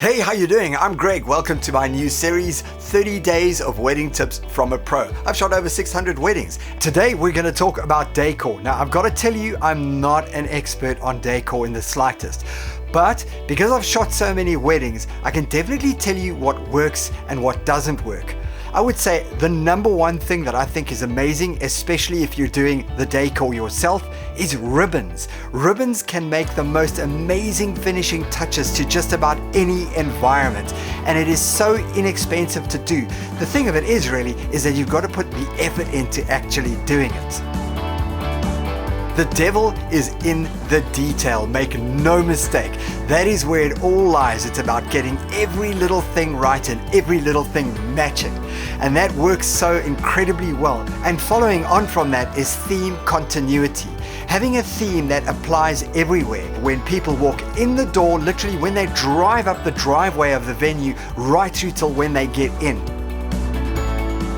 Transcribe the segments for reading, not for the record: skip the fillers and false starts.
Hey, how you doing? I'm Greg. Welcome to my new series, 30 Days of Wedding Tips from a Pro. I've shot over 600 weddings. Today, we're going to talk about Decor. Now, I've got to tell you, I'm not an expert on Decor in the slightest. But because I've shot so many weddings, I can definitely tell you what works and what doesn't work. I would say the number one thing that I think is amazing, especially if you're doing the decor yourself, is ribbons. Ribbons can make the most amazing finishing touches to just about any environment, and it is so inexpensive to do. The thing of it is that you've got to put the effort into actually doing it. The devil is in the detail, make no mistake. That is where it all lies. It's about getting every little thing right and every little thing matching. And that works so incredibly well. And following on from that is theme continuity. Having a theme that applies everywhere. When people walk in the door, literally when they drive up the driveway of the venue, right through till when they get in.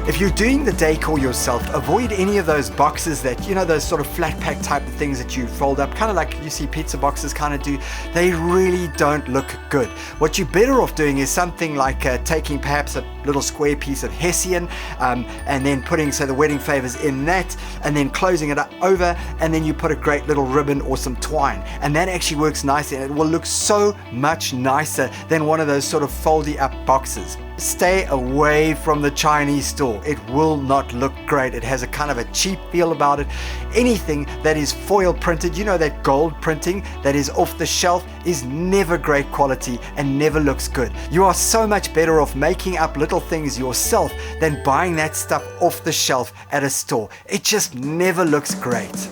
If you're doing the decor yourself, avoid any of those boxes that, those sort of flat pack type of things that you fold up, kind of like you see pizza boxes kind of do. They really don't look good. What you're better off doing is something like taking perhaps a little square piece of hessian and then putting, the wedding favors in that, and then closing it up over, and then you put a great little ribbon or some twine. And that actually works nicely, and it will look so much nicer than one of those sort of foldy up boxes. Stay away from the Chinese store. It will not look great. It has a kind of a cheap feel about it. Anything that is foil printed, that gold printing that is off the shelf, is never great quality and never looks good. You are so much better off making up little things yourself than buying that stuff off the shelf at a store. It just never looks great.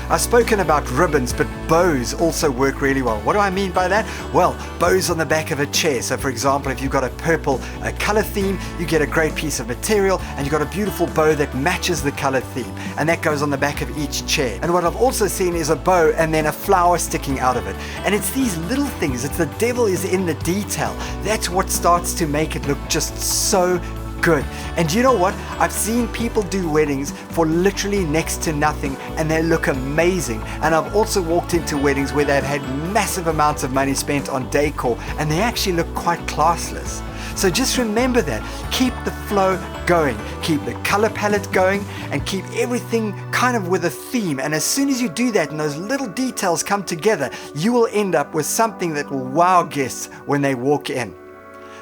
I've spoken about ribbons, but bows also work really well. What do I mean by that? Well, bows on the back of a chair. So for example, if you've got a purple color theme, you get a great piece of material and you've got a beautiful bow that matches the color theme, and that goes on the back of each chair. And what I've also seen is a bow and then a flower sticking out of it. And it's these little things, it's the devil is in the detail. That's what starts to make it look just so good. And you know what? I've seen people do weddings for literally next to nothing and they look amazing. And I've also walked into weddings where they've had massive amounts of money spent on decor and they actually look quite classless. So just remember that. Keep the flow going, keep the color palette going, and keep everything kind of with a theme. And as soon as you do that and those little details come together, you will end up with something that will wow guests when they walk in.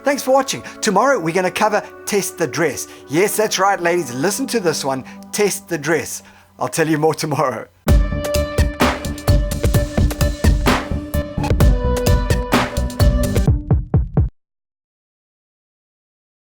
Thanks for watching. Tomorrow we're going to cover test the dress. Yes, that's right, ladies. Listen to this one. Test the dress. I'll tell you more tomorrow.